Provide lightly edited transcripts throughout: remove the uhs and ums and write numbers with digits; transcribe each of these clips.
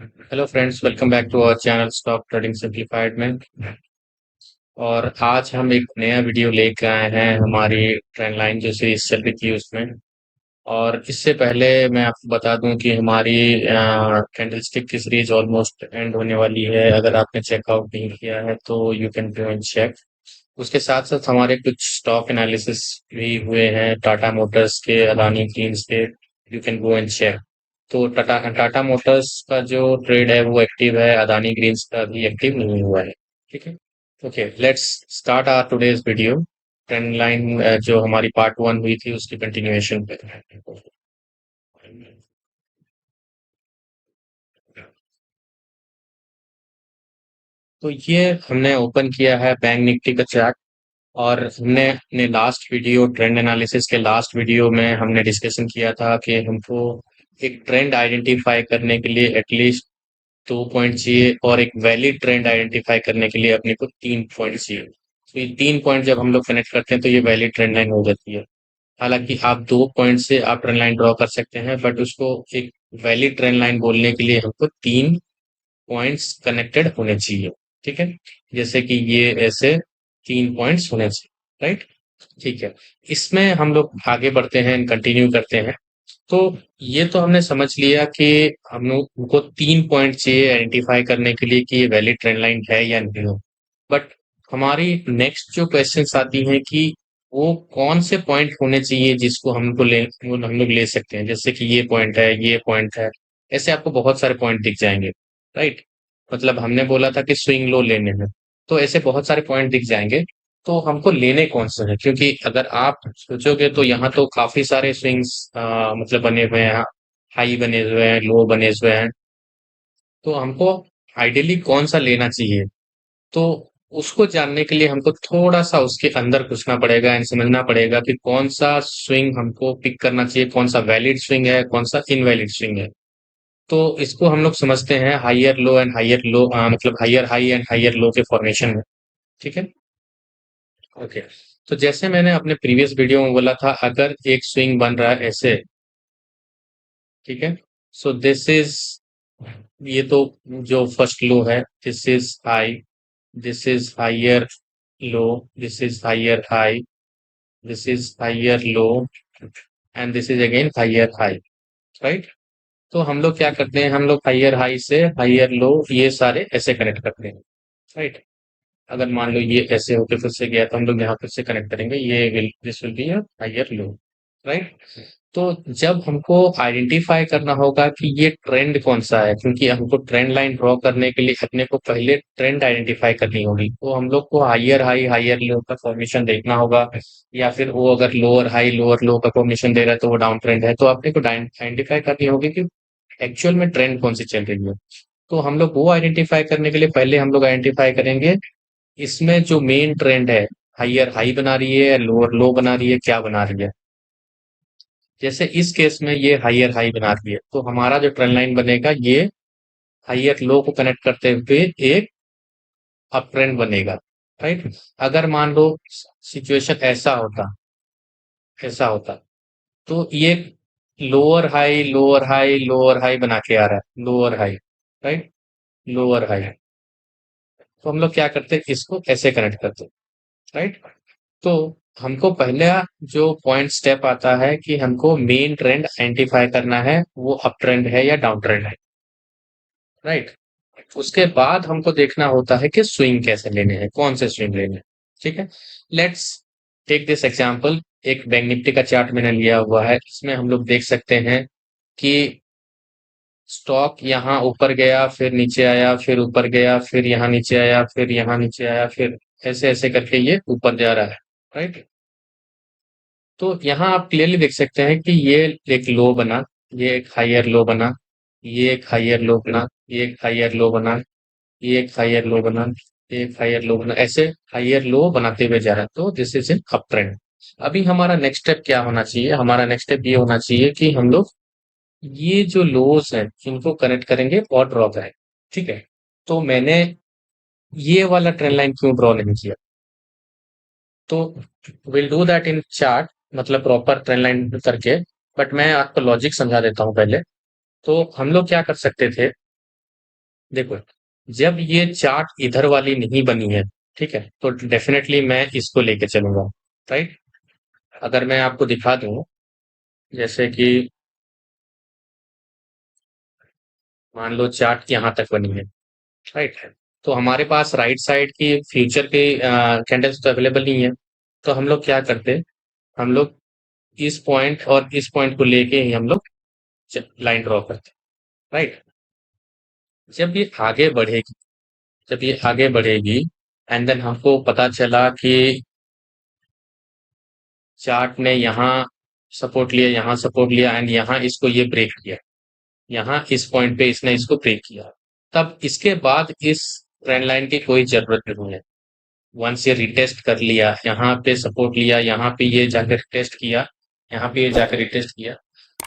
Hello friends, welcome back to our channel stock trading simplified में। और आज हम एक नया वीडियो लेकर आए हैं हमारी ट्रेंड लाइन जो सीरीज चल रही थी उसमें। और इससे पहले मैं आपको बता दूं कि हमारी कैंडलस्टिक की सीरीज ऑलमोस्ट एंड होने वाली है। अगर आपने चेकआउट नहीं किया है तो you can go and check. उसके साथ साथ हमारे कुछ स्टॉक एनालिसिस भी हुए हैं टाटा मोटर्स के, अदानी ग्रीन्स के। You can go and check. तो टाटा टाटा मोटर्स का जो ट्रेड है वो एक्टिव है, अदानी ग्रीन्स का भी एक्टिव नहीं हुआ है। ठीक है। Okay, let's start our today's video. Trend line जो हमारी पार्ट वन हुई थी उसकी कंटिन्यूएशन पे। तो ये हमने ओपन किया है बैंक निफ्टी का चार्ट। और हमने अपने लास्ट वीडियो, ट्रेंड एनालिसिस के लास्ट वीडियो में हमने डिस्कशन किया था कि हमको एक ट्रेंड आइडेंटिफाई करने के लिए एटलीस्ट 2 पॉइंट चाहिए, और एक वैलिड ट्रेंड आइडेंटिफाई करने के लिए अपने को 3 पॉइंट चाहिए। तो ये 3 पॉइंट जब हम लोग कनेक्ट करते हैं तो ये वैलिड ट्रेंड लाइन हो जाती है। हालांकि आप 2 पॉइंट से आप ट्रेंड लाइन ड्रॉ कर सकते हैं, बट उसको एक वैलिड ट्रेंड लाइन बोलने के लिए हमको 3 पॉइंट्स कनेक्टेड होने चाहिए। ठीक है। जैसे कि ये ऐसे 3 पॉइंट्स होने चाहिए, राइट। ठीक है। इसमें हम लोग आगे बढ़ते हैं, कंटिन्यू करते हैं। तो ये तो हमने समझ लिया कि हम लोग को 3 पॉइंट चाहिए आइडेंटिफाई करने के लिए कि ये वैलिड ट्रेंड लाइन है या नहीं हो। बट हमारी नेक्स्ट जो क्वेश्चंस आती हैं कि वो कौन से पॉइंट होने चाहिए जिसको हमको ले, वो हम लोग ले सकते हैं। जैसे कि ये पॉइंट है, ये पॉइंट है। ऐसे आपको बहुत सारे पॉइंट दिख जाएंगे, राइट। मतलब हमने बोला था कि स्विंग लो लेने हैं, तो ऐसे बहुत सारे पॉइंट दिख जाएंगे। तो हमको लेने कौन से हैं, क्योंकि अगर आप सोचोगे तो यहाँ तो काफी सारे स्विंग्स मतलब बने हुए हैं। हाई बने हुए हैं, लो बने हुए हैं। तो हमको आइडियली कौन सा लेना चाहिए। तो उसको जानने के लिए हमको थोड़ा सा उसके अंदर घुसना पड़ेगा एंड समझना पड़ेगा कि कौन सा स्विंग हमको पिक करना चाहिए, कौन सा वैलिड स्विंग है, कौन सा इनवैलिड स्विंग है। तो इसको हम लोग समझते हैं हाइयर लो एंड हाइयर लो, मतलब हाइयर हाई एंड हाइयर लो के फॉर्मेशन में। ठीक है। ओके। तो जैसे मैंने अपने प्रीवियस वीडियो में बोला था, अगर एक स्विंग बन रहा है ऐसे, ठीक है। सो दिस इज, ये तो जो फर्स्ट लो है, this is high, this is higher low, this is higher high, this is higher low, and this is again higher high, right. तो हम लोग क्या करते हैं, हम लोग हाइयर हाई से हाइयर लो ये सारे ऐसे कनेक्ट करते हैं, राइट। अगर मान लो ये ऐसे होके फिर से गया तो हम लोग यहाँ फिर से कनेक्ट करेंगे, ये will this will be a higher low, right. तो जब हमको आइडेंटिफाई करना होगा कि ये ट्रेंड कौन सा है, क्योंकि हमको ट्रेंड लाइन ड्रॉ करने के लिए अपने को पहले ट्रेंड आइडेंटिफाई करनी होगी, तो हम लोग को हाइयर हाई हाइयर लो का फॉर्मेशन देखना होगा। या फिर वो अगर लोअर हाई लोअर लो का फॉर्मेशन दे रहा है तो वो डाउन ट्रेंड है, तो आपने को आइडेंटिफाई करनी होगी कि एक्चुअल में ट्रेंड कौन सी चल रही है। तो हम लोग वो आइडेंटिफाई करने के लिए पहले हम लोग आइडेंटिफाई करेंगे इसमें जो मेन ट्रेंड है, हाइयर हाई बना रही है या लोअर लो बना रही है, क्या बना रही है। जैसे इस केस में ये हाइयर हाई बना रही है, तो हमारा जो ट्रेंड लाइन बनेगा ये हाइयर लो को कनेक्ट करते हुए एक अप ट्रेंड बनेगा, राइट। अगर मान लो सिचुएशन ऐसा होता तो ये lower high lower high lower high बना के आ रहा है, lower high, right, lower high. तो हम लोग क्या करते हैं, इसको ऐसे कनेक्ट करते हैं, राइट। तो हमको पहला जो पॉइंट स्टेप आता है कि हमको मेन ट्रेंड आइडेंटिफाई करना है, वो अप ट्रेंड है या डाउन ट्रेंड है, राइट। उसके बाद हमको देखना होता है कि स्विंग कैसे लेने हैं, कौन से स्विंग लेने हैं। ठीक है। Let's take this example. एक बैंक निफ्टी का चार्ट मैंने लिया हुआ है, इसमें हम लोग देख सकते हैं कि स्टॉक यहाँ ऊपर गया, फिर नीचे आया, फिर ऊपर गया, फिर यहाँ नीचे आया, फिर यहाँ नीचे आया, फिर ऐसे ऐसे करके ये ऊपर जा रहा है, राइट। तो यहाँ आप क्लियरली देख सकते हैं कि ये एक लो बना, ये एक हाइयर लो बना, ये एक हाइयर लो बना, ये एक हाइयर लो बना, ये एक हाइयर लो बना, ये एक हाइयर लो बना, ऐसे हाइयर लो बनाते हुए जा रहा है। तो this is in up trend. अभी हमारा नेक्स्ट स्टेप क्या होना चाहिए, हमारा नेक्स्ट स्टेप ये होना चाहिए कि हम लोग ये जो लोज हैं इनको कनेक्ट करेंगे और ड्रॉ करेंगे। ठीक है। तो मैंने ये वाला ट्रेंड लाइन क्यों ड्रॉ नहीं किया, तो will do that in chart, मतलब प्रॉपर ट्रेंड लाइन करके। बट मैं आपको लॉजिक समझा देता हूँ पहले। तो हम लोग क्या कर सकते थे, देखो, जब ये चार्ट इधर वाली नहीं बनी है, ठीक है, तो डेफिनेटली मैं इसको लेके चलूंगा, राइट। अगर मैं आपको दिखा दूं, जैसे कि मान लो चार्ट यहाँ तक बनी है, राइट है, तो हमारे पास राइट साइड की फ्यूचर के कैंडल्स तो अवेलेबल नहीं है। तो हम लोग क्या करते, हम लोग इस पॉइंट और इस पॉइंट को लेके ही हम लोग लाइन ड्रॉ करते, राइट। जब ये आगे बढ़ेगी, जब ये आगे बढ़ेगी एंड देन हमको पता चला कि चार्ट ने यहाँ सपोर्ट लिया, यहाँ सपोर्ट लिया एंड यहाँ इसको ये ब्रेक किया, यहाँ इस पॉइंट पे इसने इसको ब्रेक किया, तब इसके बाद इस ट्रेंड लाइन की कोई जरूरत नहीं है। वंस ये रिटेस्ट कर लिया, यहाँ पे सपोर्ट लिया, यहाँ पे ये जाकर रिटेस्ट किया, यहाँ पे ये जाकर रिटेस्ट किया,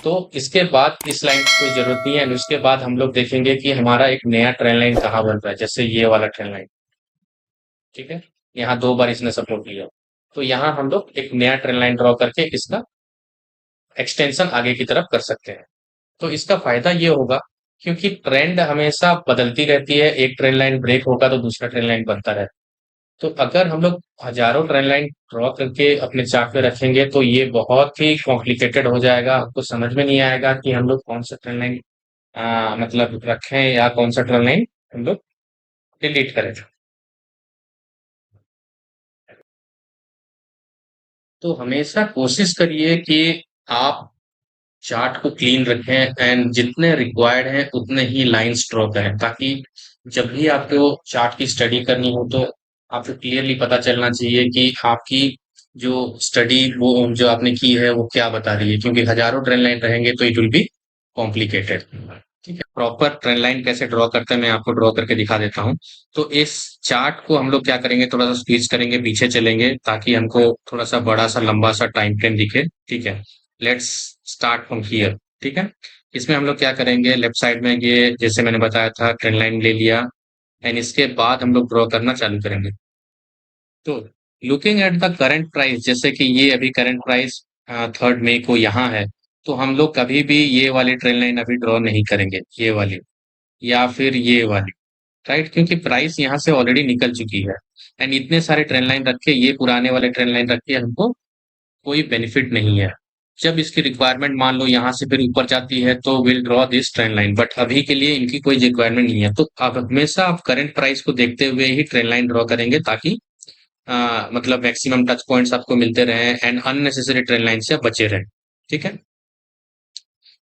तो इसके बाद इस लाइन की कोई जरूरत नहीं है। एंड उसके बाद हम लोग देखेंगे कि हमारा एक नया ट्रेंड लाइन कहाँ बन रहा है, जैसे ये वाला ट्रेंड लाइन, ठीक है, यहाँ दो बार इसने सपोर्ट लिया, तो यहाँ हम लोग एक नया ट्रेंड लाइन ड्रॉ करके इसका एक्सटेंशन आगे की तरफ कर सकते हैं। तो इसका फायदा ये होगा, क्योंकि ट्रेंड हमेशा बदलती रहती है, एक ट्रेंड लाइन ब्रेक होगा तो दूसरा ट्रेंड लाइन बनता रहता है। तो अगर हम लोग हजारों ट्रेंड लाइन ड्रॉ करके अपने चार्ट पे रखेंगे तो ये बहुत ही कॉम्प्लिकेटेड हो जाएगा, आपको समझ में नहीं आएगा कि हम लोग कौन सा ट्रेंड लाइन मतलब रखें या कौन सा ट्रेंड लाइन हम लोग डिलीट करें। तो हमेशा कोशिश करिए कि आप चार्ट को क्लीन रखें एंड जितने रिक्वायर्ड हैं उतने ही लाइंस ड्रॉ करें, ताकि जब भी आपको चार्ट की स्टडी करनी हो तो आपको क्लियरली पता चलना चाहिए कि आपकी जो स्टडी वो जो आपने की है वो क्या बता रही है, क्योंकि हजारों ट्रेंड लाइन रहेंगे तो इट विल बी कॉम्प्लिकेटेड। ठीक है, प्रॉपर ट्रेंड लाइन कैसे ड्रॉ करते हैं मैं आपको ड्रॉ करके दिखा देता हूँ। तो इस चार्ट को हम लोग क्या करेंगे, थोड़ा सा स्क्वीज करेंगे, पीछे चलेंगे ताकि हमको थोड़ा सा बड़ा सा लंबा सा टाइम फ्रेम दिखे, ठीक है। लेट्स स्टार्ट फ्रॉम हियर, ठीक है। इसमें हम लोग क्या करेंगे, लेफ्ट साइड में ये जैसे मैंने बताया था ट्रेंड लाइन ले लिया एंड इसके बाद हम लोग ड्रॉ करना चालू करेंगे। तो looking at the current price, जैसे कि ये अभी करंट प्राइस 3 मई को यहाँ है, तो हम लोग कभी भी ये वाली ट्रेंड लाइन अभी ड्रॉ नहीं करेंगे, ये वाली या फिर ये वाली, राइट, क्योंकि प्राइस यहाँ से ऑलरेडी निकल चुकी है एंड इतने सारे ट्रेंड लाइन रख के, ये पुराने वाले ट्रेंड लाइन रख के हमको कोई बेनिफिट नहीं है। जब इसकी रिक्वायरमेंट मान लो यहाँ से फिर ऊपर जाती है तो will draw this trend line, but अभी के लिए इनकी कोई रिक्वायरमेंट नहीं है। तो आप हमेशा आप करंट प्राइस को देखते हुए ही ट्रेंड लाइन ड्रॉ करेंगे, ताकि मतलब मैक्सिमम टच पॉइंट्स आपको मिलते रहे एंड अननेसेसरी ट्रेंड लाइन से आप बचे रहें, ठीक है।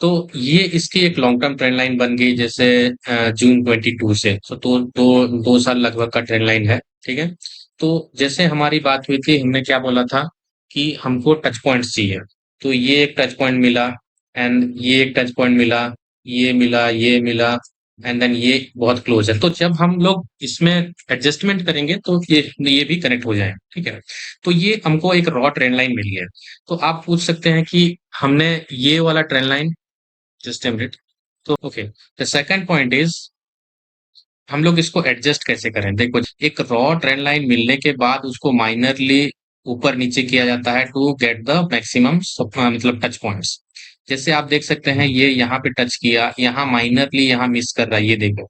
तो ये इसकी एक लॉन्ग टर्म ट्रेंड लाइन बन गई, जैसे जून 22 से, तो दो साल लगभग का ट्रेंड लाइन है, ठीक है। तो जैसे हमारी बात हुई थी, हमने क्या बोला था कि हमको टच पॉइंट्स चाहिए, तो ये एक टच पॉइंट मिला एंड ये एक टच पॉइंट मिला, ये मिला एंड देन ये बहुत क्लोज है। तो जब हम लोग इसमें एडजस्टमेंट करेंगे तो ये भी कनेक्ट हो जाए, ठीक है। तो ये हमको एक रॉ ट्रेंड लाइन मिली है। तो आप पूछ सकते हैं कि हमने ये वाला trend line, just a minute, तो okay, the second point is हम लोग इसको एडजस्ट कैसे करें। देखो, एक रॉ ट्रेंड लाइन मिलने के बाद उसको माइनरली ऊपर नीचे किया जाता है टू गेट द मैक्सिमम मतलब टच पॉइंट्स। जैसे आप देख सकते हैं ये यहाँ पे टच किया, यहाँ माइनरली यहाँ मिस कर रहा है, ये देखो।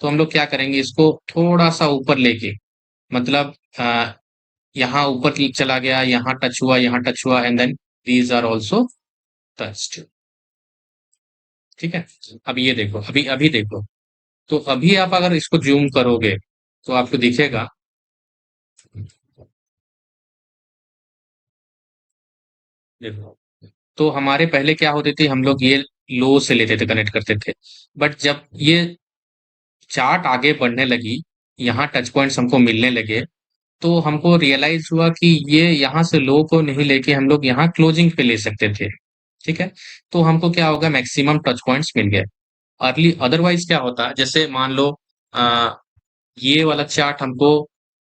तो हम लोग क्या करेंगे, इसको थोड़ा सा ऊपर लेके, मतलब यहाँ ऊपर चला गया, यहाँ टच हुआ, यहाँ टच हुआ and then these are also touched, ठीक है। अब ये देखो, अभी अभी देखो, तो अभी आप अगर इसको जूम करोगे तो आपको दिखेगा, देखो, तो हमारे पहले क्या होती थी, हम लोग ये लो से लेते थे, कनेक्ट करते थे, बट जब ये चार्ट आगे बढ़ने लगी, यहाँ टच पॉइंट्स हमको मिलने लगे, तो हमको रियलाइज हुआ कि ये यहाँ से लो को नहीं लेके हम लोग यहाँ क्लोजिंग पे ले सकते थे, ठीक है। तो हमको क्या होगा, मैक्सिमम टच पॉइंट्स मिल गए। अर्ली अदरवाइज क्या होता, जैसे मान लो आ, ये वाला चार्ट हमको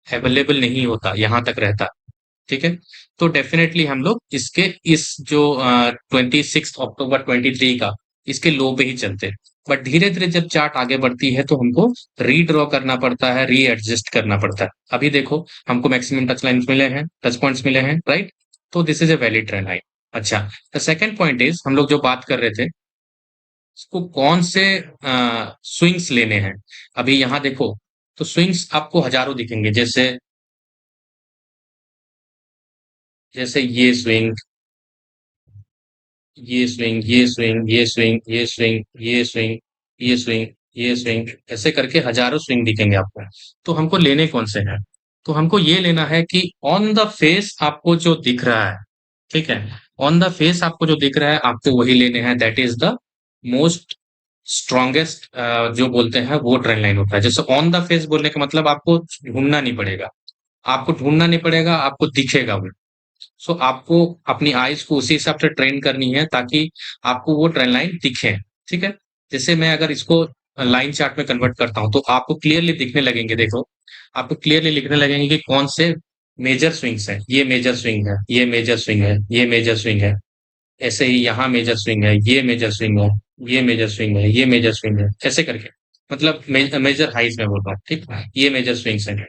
अवेलेबल नहीं होता, यहाँ तक रहता, ठीक है। तो डेफिनेटली हम लोग इसके इस जो 26 अक्टूबर 23 का इसके लो पे ही चलते हैं। बट धीरे धीरे जब चार्ट आगे बढ़ती है तो हमको रीड्रॉ करना पड़ता है, रीएडजस्ट करना पड़ता है। अभी देखो, हमको मैक्सिमम टच लाइन्स मिले हैं, टच पॉइंट्स मिले हैं, राइट। तो this is a valid trend line. अच्छा, द सेकंड पॉइंट इज हम लोग जो बात कर रहे थे इसको कौन से स्विंग्स लेने हैं। अभी यहाँ देखो, तो स्विंग्स आपको हजारों दिखेंगे, जैसे जैसे ये स्विंग, ये स्विंग, ये स्विंग, ये स्विंग, ये स्विंग, ये स्विंग, ये स्विंग, ऐसे करके हजारों स्विंग दिखेंगे आपको। तो हमको लेने कौन से हैं? तो हमको ये लेना है कि ऑन द फेस आपको जो दिख रहा है, ठीक है, ऑन द फेस आपको जो दिख रहा है आपको वही लेने हैं। That is the most strongest, जो बोलते हैं वो ट्रेंड लाइन होता है। जैसे ऑन द फेस बोलने का मतलब आपको ढूंढना नहीं पड़ेगा, आपको ढूंढना नहीं पड़ेगा, आपको दिखेगा वो। सो आपको अपनी आईज को उसी हिसाब से ट्रेन करनी है ताकि आपको वो ट्रेंड लाइन दिखे। ठीक है, जैसे मैं अगर इसको लाइन चार्ट में कन्वर्ट करता हूं तो आपको क्लियरली दिखने लगेंगे। देखो, आपको क्लियरली लिखने लगेंगे कि कौन से मेजर स्विंग्स है। ये मेजर स्विंग है, ये मेजर स्विंग है, ये मेजर स्विंग है। ऐसे ही यहाँ मेजर स्विंग है, ये मेजर स्विंग है, ये मेजर स्विंग है, ये मेजर स्विंग है, ऐसे करके। मतलब मेजर हाइज में बोल रहा हूँ, ठीक, ये मेजर स्विंग्स है।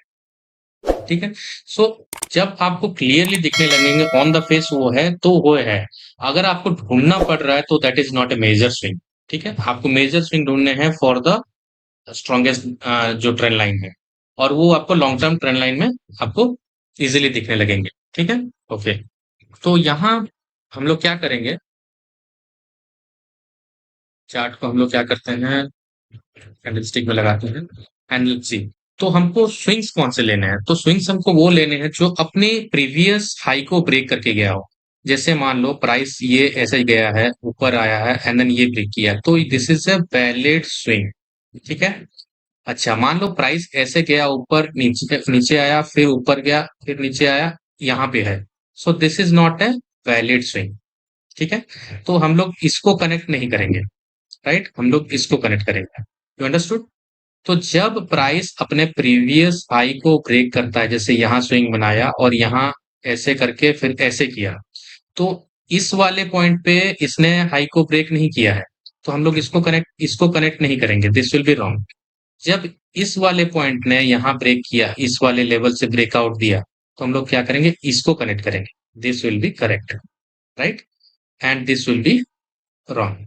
ठीक है। सो जब आपको क्लियरली दिखने लगेंगे ऑन द फेस वो है तो वो है। अगर आपको ढूंढना पड़ रहा है तो that is not a major swing. ठीक है, आपको मेजर स्विंग ढूंढने हैं फॉर द स्ट्रॉन्गेस्ट जो ट्रेंड लाइन है, और वो आपको लॉन्ग टर्म ट्रेंड लाइन में आपको इजीली दिखने लगेंगे। ठीक है, ओके। तो यहाँ हम लोग क्या करेंगे, चार्ट को हम लोग क्या करते हैं, कैंडलस्टिक में लगाते हैं, एंड लेट्स सी। तो हमको स्विंग्स कौन से लेने हैं? तो स्विंग्स हमको वो लेने हैं जो अपने प्रीवियस हाई को ब्रेक करके गया हो। जैसे मान लो प्राइस ये ऐसे ही गया है, ऊपर आया है एंड देन ये ब्रेक किया, तो this is a valid swing. ठीक है। अच्छा, मान लो प्राइस ऐसे गया ऊपर, नीचे नीचे आया, फिर ऊपर गया, फिर नीचे आया, यहाँ पे है। So this is not a valid swing. ठीक है, तो हम लोग इसको कनेक्ट नहीं करेंगे, राइट, हम लोग इसको कनेक्ट करेंगे। You understood? तो जब प्राइस अपने प्रीवियस हाई को ब्रेक करता है, जैसे यहां स्विंग बनाया और यहां ऐसे करके फिर ऐसे किया, तो इस वाले पॉइंट पे इसने हाई को ब्रेक नहीं किया है, तो हम लोग इसको कनेक्ट नहीं करेंगे, दिस विल बी रॉन्ग। जब इस वाले पॉइंट ने यहां ब्रेक किया, इस वाले लेवल से ब्रेकआउट दिया, तो हम लोग क्या करेंगे, इसको कनेक्ट करेंगे, this will B correct, right, and this will be wrong.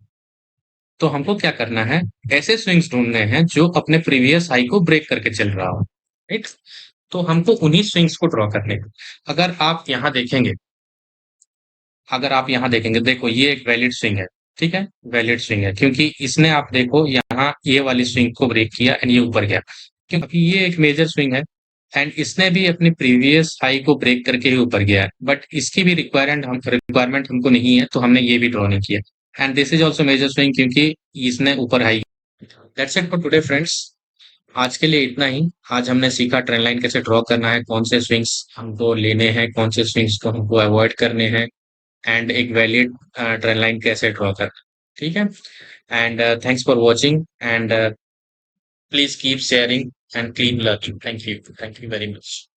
तो हमको क्या करना है, ऐसे स्विंग्स ढूंढने हैं जो अपने प्रीवियस हाई को ब्रेक करके चल रहा हो, राइट। तो हमको उन्हीं स्विंग्स को ड्रॉ करने हैं। अगर आप यहाँ देखेंगे, अगर आप यहाँ देखेंगे, देखो ये एक वैलिड स्विंग है। ठीक है, वैलिड स्विंग है क्योंकि इसने, आप देखो यहाँ ये वाली स्विंग को ब्रेक किया एंड ये ऊपर गया, क्योंकि ये एक मेजर स्विंग है एंड इसने भी अपनी प्रीवियस हाई को ब्रेक करके ही ऊपर गया है, बट इसकी भी रिक्वायरमेंट हमको नहीं है, तो हमने ये भी ड्रॉ नहीं किया। And this is also major swing क्योंकि इसने ऊपर हाई। That's it for today friends. आज के लिए इतना ही। आज हमने सीखा ट्रेंड लाइन कैसे ड्रॉ करना है, कौन से स्विंग्स हमको लेने हैं, कौन से स्विंग्स को हमको अवॉइड करने हैं, एंड एक वैलिड ट्रेंड लाइन कैसे ड्रॉ करना। ठीक है, and thanks for watching, and please keep sharing and clean learning. Thank you very much.